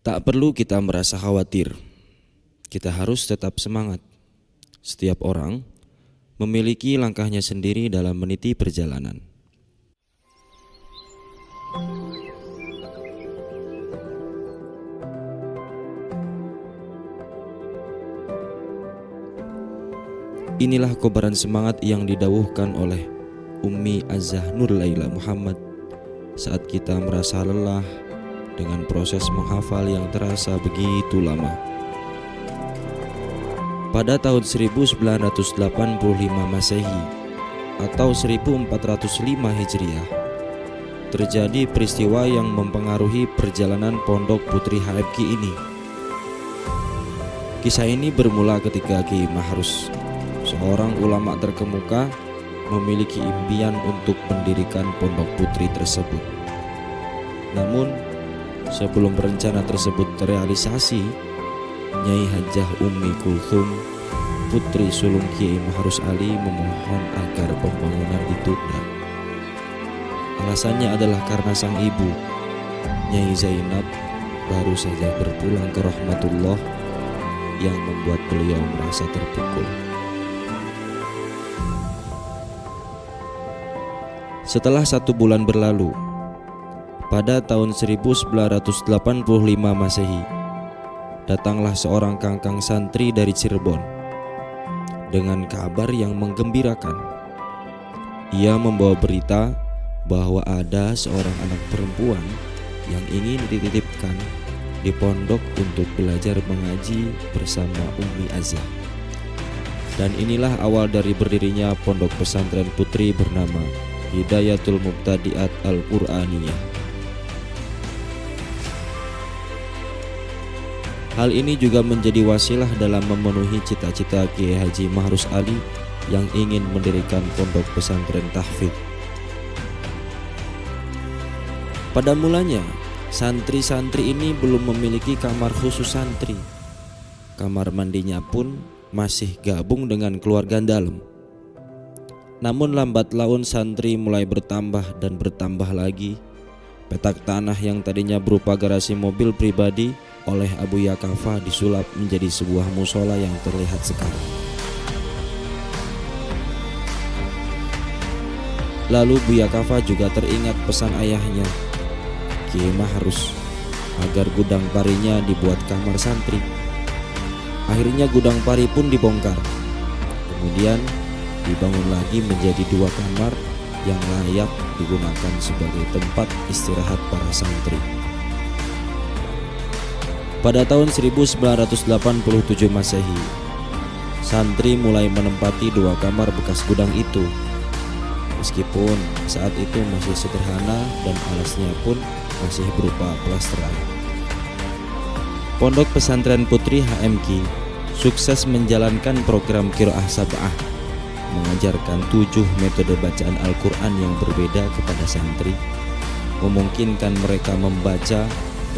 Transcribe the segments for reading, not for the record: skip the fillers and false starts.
Tak perlu kita merasa khawatir, kita harus tetap semangat. Setiap orang memiliki langkahnya sendiri dalam meniti perjalanan. Inilah kobaran semangat yang didawuhkan oleh Ummi Azzah Nur Laila Muhammad saat kita merasa lelah dengan proses menghafal yang terasa begitu lama. Pada tahun 1985 Masehi atau 1405 Hijriah, terjadi peristiwa yang mempengaruhi perjalanan Pondok Putri HMK ini. Kisah ini bermula ketika Kiai Mahrus, seorang ulama terkemuka, memiliki impian untuk mendirikan Pondok Putri tersebut. Namun, sebelum rencana tersebut terrealisasi, Nyai Hajah Ummi Kulthum, putri sulung Kiai Mahrus Ali, memohon agar pembangunan ditunda. Alasannya adalah karena sang ibu, Nyai Zainab, baru saja berpulang ke rahmatullah yang membuat beliau merasa terpukul. Setelah 1 bulan berlalu, pada tahun 1985 Masehi, datanglah seorang kangkang santri dari Cirebon dengan kabar yang menggembirakan. Ia membawa berita bahwa ada seorang anak perempuan yang ingin dititipkan di pondok untuk belajar mengaji bersama Ummi Azzah. Dan inilah awal dari berdirinya pondok pesantren putri bernama Hidayatul Mubtadi'at Al-Qur'aniyah. Hal ini juga menjadi wasilah dalam memenuhi cita-cita Kiai Haji Mahrus Ali yang ingin mendirikan pondok pesantren tahfidz. Pada mulanya, santri-santri ini belum memiliki kamar khusus santri. Kamar mandinya pun masih gabung dengan keluarga dalam. Namun lambat laun santri mulai bertambah dan bertambah lagi. Petak tanah yang tadinya berupa garasi mobil pribadi oleh Abu Yakafa disulap menjadi sebuah musola yang terlihat sekarang. Lalu Bu Yakafa juga teringat pesan ayahnya, Kiai Mahrus, agar gudang parinya dibuat kamar santri. Akhirnya gudang pari pun dibongkar. Kemudian dibangun lagi menjadi 2 kamar yang layak digunakan sebagai tempat istirahat para santri. Pada tahun 1987 Masehi, santri mulai menempati 2 kamar bekas gudang itu. Meskipun saat itu masih sederhana dan alasnya pun masih berupa plesteran. Pondok Pesantren Putri HMK sukses menjalankan program Qiraah Sab'ah, mengajarkan 7 metode bacaan Al-Quran yang berbeda kepada santri, memungkinkan mereka membaca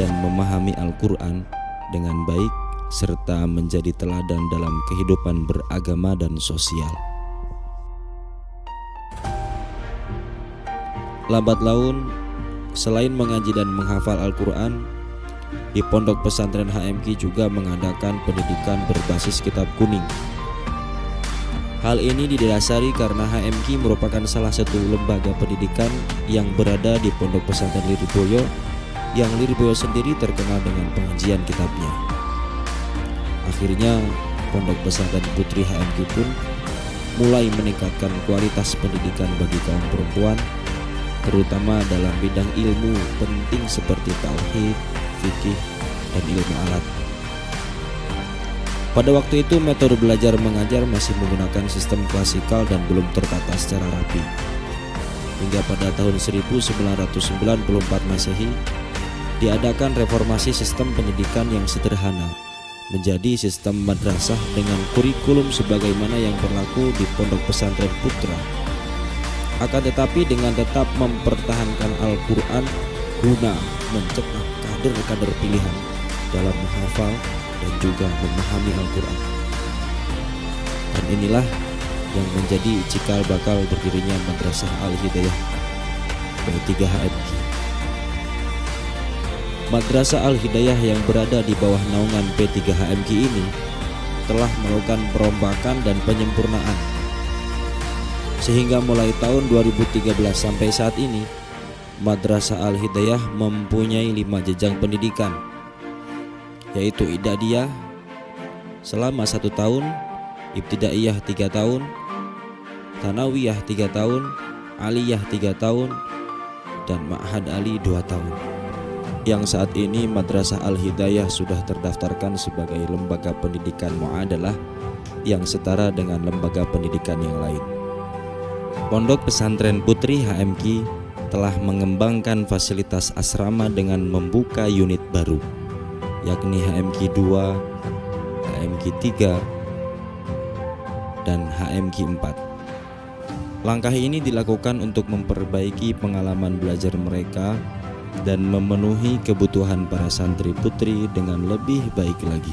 dan memahami Al-Quran dengan baik, serta menjadi teladan dalam kehidupan beragama dan sosial. Lambat laun, selain mengaji dan menghafal Al-Quran, di Pondok Pesantren HMK juga mengadakan pendidikan berbasis kitab kuning. Hal ini didasari karena HMK merupakan salah satu lembaga pendidikan yang berada di Pondok Pesantren Lirboyo, yang Lirboyo sendiri terkenal dengan pengajian kitabnya. Akhirnya Pondok Pesantren Putri HMK pun mulai meningkatkan kualitas pendidikan bagi kaum perempuan, terutama dalam bidang ilmu penting seperti tauhid, fikih, dan ilmu alat. Pada waktu itu metode belajar mengajar masih menggunakan sistem klasikal dan belum tertata secara rapi. Hingga pada tahun 1994 Masehi diadakan reformasi sistem pendidikan yang sederhana menjadi sistem madrasah dengan kurikulum sebagaimana yang berlaku di Pondok Pesantren Putra. Akan tetapi dengan tetap mempertahankan Al-Quran guna mencetak kader-kader pilihan dalam menghafal dan juga memahami Al-Quran. Dan inilah yang menjadi cikal bakal berdirinya Madrasah Al-Hidayah P3 HMK. Madrasah Al-Hidayah yang berada di bawah naungan P3HMK ini telah melakukan perombakan dan penyempurnaan, sehingga mulai tahun 2013 sampai saat ini Madrasah Al-Hidayah mempunyai 5 jenjang pendidikan, yaitu Idadiyah selama 1 tahun, Ibtidaiyah 3 tahun, Tsanawiyah 3 tahun, Aliyah 3 tahun, dan Ma'had Ali 2 tahun. Yang saat ini Madrasah Al-Hidayah sudah terdaftarkan sebagai lembaga pendidikan mu'adalah yang setara dengan lembaga pendidikan yang lain. Pondok Pesantren Putri HMK telah mengembangkan fasilitas asrama dengan membuka unit baru, yakni HMK 2, HMK 3, dan HMK 4. Langkah ini dilakukan untuk memperbaiki pengalaman belajar mereka dan memenuhi kebutuhan para santri putri dengan lebih baik lagi.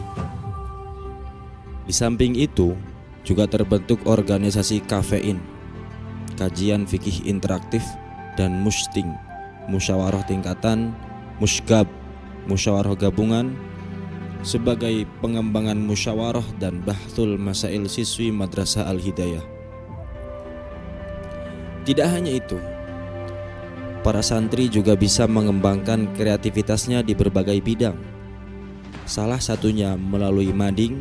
Di samping itu, juga terbentuk organisasi kafein, kajian fikih interaktif, dan musting, musyawarah tingkatan, musgab, musyawarah gabungan, sebagai pengembangan musyawarah dan bahthul masail siswi Madrasah Al-Hidayah. Tidak hanya itu, para santri juga bisa mengembangkan kreativitasnya di berbagai bidang. Salah satunya melalui mading,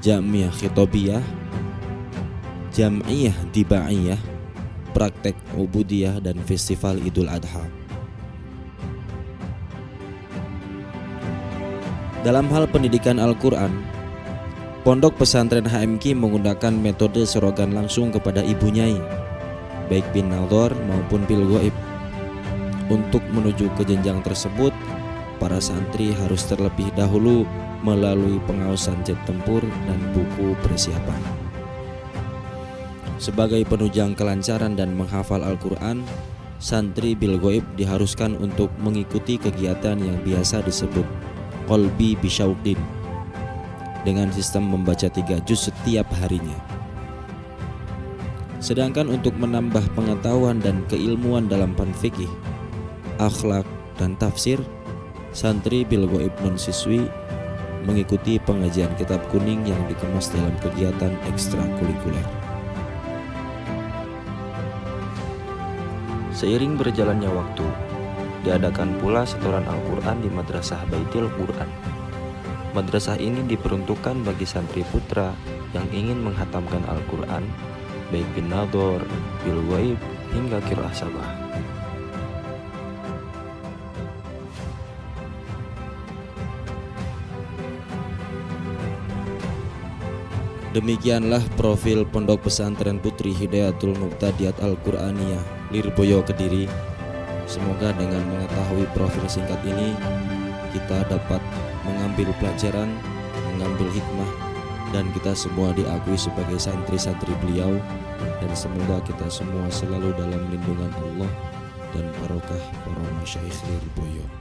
Jam'iyah Khitobiyah, Jam'iyah Dibaiyah, praktek ubudiyah, dan festival Idul Adha. Dalam hal pendidikan Al-Quran, Pondok Pesantren HMK menggunakan metode serogan langsung kepada ibu nyai, baik bin nadhor maupun bil ghaib. Untuk menuju ke jenjang tersebut, para santri harus terlebih dahulu melalui pengawasan jet tempur dan buku persiapan. Sebagai penunjang kelancaran dan menghafal Al-Quran, santri bil ghaib diharuskan untuk mengikuti kegiatan yang biasa disebut Qalbi Bisyauqin, dengan sistem membaca 3 juz setiap harinya. Sedangkan untuk menambah pengetahuan dan keilmuan dalam fan fikih, akhlak, dan tafsir, santri bil ghaib non-siswi mengikuti pengajian kitab kuning yang dikemas dalam kegiatan ekstrakurikuler. Seiring berjalannya waktu, diadakan pula setoran Al-Quran di Madrasah Baitil Quran. Madrasah ini diperuntukkan bagi santri putra yang ingin menghatamkan Al-Quran, baik bin nadhor, bil ghaib, hingga qiraah sabah. Demikianlah profil Pondok Pesantren Putri Hidayatul Mubtadiat Al-Qur'aniyah Lirboyo Kediri. Semoga dengan mengetahui profil singkat ini, kita dapat mengambil pelajaran, mengambil hikmah, dan kita semua diakui sebagai santri-santri beliau. Dan semoga kita semua selalu dalam lindungan Allah dan barokah para masyayikh Lirboyo.